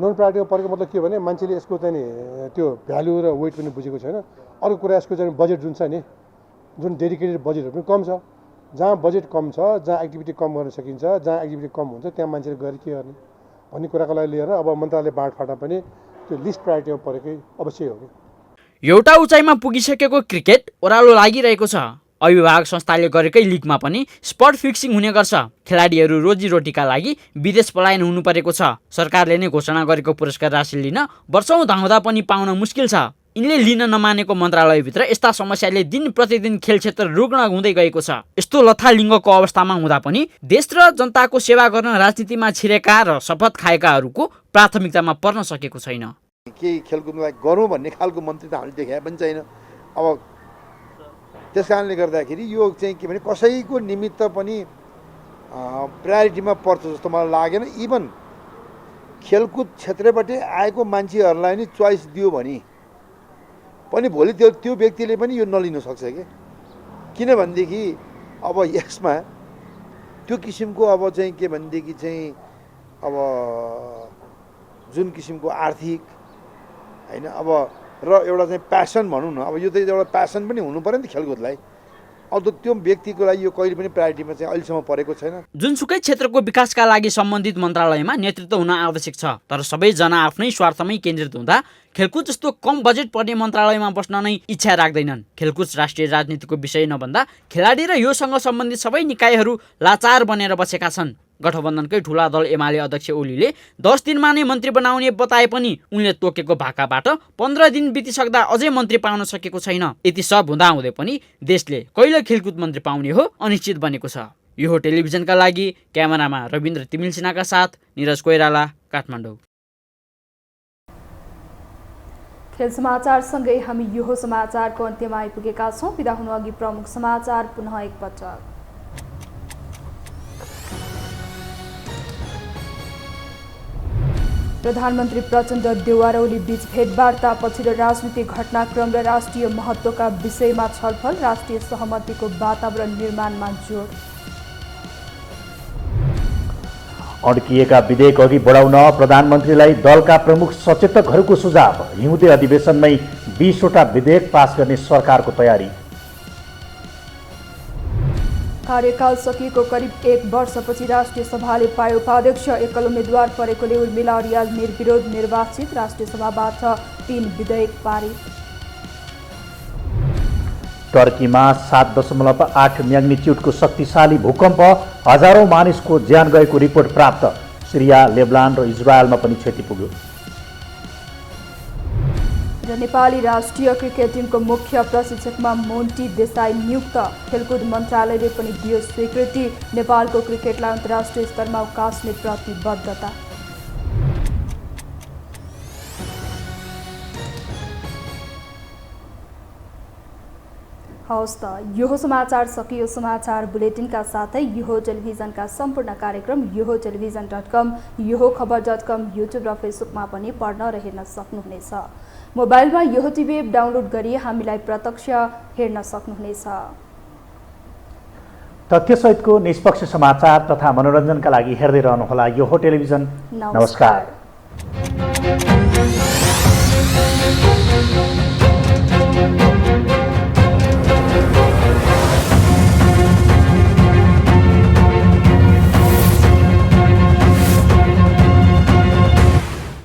नन प्रायोरिटीमा परेको मतलब के भने मान्छेले यसको चाहिँ नि त्यो भ्यालु र वेट पनि बुझेको छैन। अर्को कुरा यसको चाहिँ बजेट जुन छ नि, जुन डेडिकेटेड बजेटहरू पनि कम छ। जहाँ बजेट कम छ, जहाँ एक्टिभिटी कम गर्न सकिन्छ, जहाँ एक्टिभिटी कम हुन्छ त्यहाँ मान्छेले गएर के गर्ने भन्ने कुराको लागि लिएर अब मन्त्रालय बाँडफाँडमा पनि त्यो लिस्ट प्रायोरिटीमा परेकै अवश्य हो।
एउटा उचाइमा पुगिसकेको क्रिकेट ओह्रालो लागिरहेको छ। अभिभावक संस्थाले गरेकै लिगमा पनि स्पट फिक्सिङ हुने गर्छ। खेलाडीहरू रोजीरोटीका लागि विदेश पलायन हुनु परेको छ। सरकारले नै घोषणा गरेको पुरस्कार राशि लिन वर्षौँ धाउँदा पनि पाउन मुस्किल छ। यिनले लिन नमानेको मन्त्रालयभित्र यस्ता समस्याले दिन प्रतिदिन खेल क्षेत्र रुग्ण हुँदै गएको छ। यस्तो लथालिङ्गको अवस्थामा हुँदा पनि देश र जनताको सेवा गर्न राजनीतिमा छिरेका र शपथ खाएकाहरूको प्राथमिकतामा पर्न सकेको छैन।
केही खेलकुदलाई गरौँ भन्ने खालको मन्त्री त हामीले देखाए पनि छैन। अब त्यस कारणले गर्दाखेरि यो चाहिँ के भने कसैको निमित्त पनि प्रायोरिटीमा पर्छ जस्तो मलाई लागेन। इभन खेलकुद क्षेत्रबाट आएको मान्छेहरूलाई नि चोइस दियो भने पनि भोलि त्यो व्यक्तिले पनि यो नलिन सक्छ किनभनेदेखि अब यसमा त्यो किसिमको अब चाहिँ के भनेदेखि चाहिँ अब जुन किसिमको आर्थिक होइन अब र एउटा चाहिँ प्यासन भनौँ न, अब यो त एउटा प्यासन पनि हुनु पऱ्यो नि त खेलकुदलाई। अब त्यो व्यक्तिको लागि यो कहिले पनि प्रायोरिटीमा चाहिँ अहिलेसम्म परेको छैन।
जुनसुकै क्षेत्रको विकासका लागि सम्बन्धित मन्त्रालयमा नेतृत्व हुन आवश्यक छ, तर सबैजना आफ्नै स्वार्थमै केन्द्रित हुँदा खेलकुद जस्तो कम बजेट पर्ने मन्त्रालयमा बस्न नै इच्छा राख्दैनन्। खेलकुद राष्ट्रिय राजनीतिको विषय नभन्दा खेलाडी र योसँग सम्बन्धित सबै निकायहरू लाचार बनेर बसेका छन्। गठबन्धनकै ठुला दल एमाले अध्यक्ष ओलीले 10 दिनमा नै मन्त्री बनाउने बताए पनि उनले तोकेको भाकाबाट 15 दिन बितिसक्दा अझै मन्त्री पाउन सकेको छैन। यति सब हुँदाहुँदै पनि देशले कहिले खेलकुद मन्त्री पाउने हो अनिश्चित बनेको छ। यो हो टेलिभिजनका लागि क्यामेरामा रविन्द्र तिमिल सिन्हाका साथ निरज कोइराला, काठमाडौँ।
खेल समाचारसँगै हामी यो समाचारको अन्त्यमा आइपुगेका छौँ। बिदा हुनु अघि प्रमुख समाचार पुनः एकपटक। प्रधानमन्त्री प्रचण्ड देउवा र ओली बीच भेटवार्ता, पछिल्लो राजनीतिक घटनाक्रम र राष्ट्रिय महत्त्वका विषयमा छलफल, राष्ट्रिय सहमतिको वातावरण निर्माणमा जोड।
अड्किएका विधेयक अघि बढाउन प्रधानमन्त्रीलाई दलका प्रमुख सचेतकहरूको सुझाव, हिउँदे अधिवेशनमै 20 वटा विधेयक पास गर्ने सरकारको तयारी।
कार्यकाल सकिएको करिब 1 वर्षपछि राष्ट्रिय सभाले पायो उपाध्यक्ष, एकल उम्मेद्वार परेकोले उर्मिला रियाल निर्विरोध निर्वाचित, राष्ट्रिय सभाबाट 3 विधेयक पारित।
टर्कीमा 7.8 म्याग्निच्युडको शक्तिशाली भूकम्प, हजारौं मानिसको ज्यान गएको रिपोर्ट प्राप्त। सिरिया, लेबनान र इजरायलमा पनि क्षति पुग्यो।
र नेपाली राष्ट्रिय क्रिकेट टिमको मुख्य प्रशिक्षकमा मोन्टी देसाई नियुक्त, खेलकुद मन्त्रालयले पनि दियो स्वीकृति, नेपालको क्रिकेटलाई अन्तर्राष्ट्रिय स्तरमा उकास्ने प्रतिबद्धता। हवस् त, यो समाचार सकियो। समाचार बुलेटिनका साथै यो टेलिभिजनका सम्पूर्ण कार्यक्रम यो टेलिभिजन.com, यो खबर.com, युट्युब र फेसबुकमा पनि पढ्न र हेर्न सक्नुहुनेछ। मोबाइलमा यो टिभी एप डाउनलोड गरी हामीलाई प्रत्यक्ष हेर्न सक्नुहुनेछ।
तथ्यसहितको निष्पक्ष समाचार तथा मनोरञ्जनका लागि हेर्दै रहनुहोला यो टेलिभिजन। नमस्कार।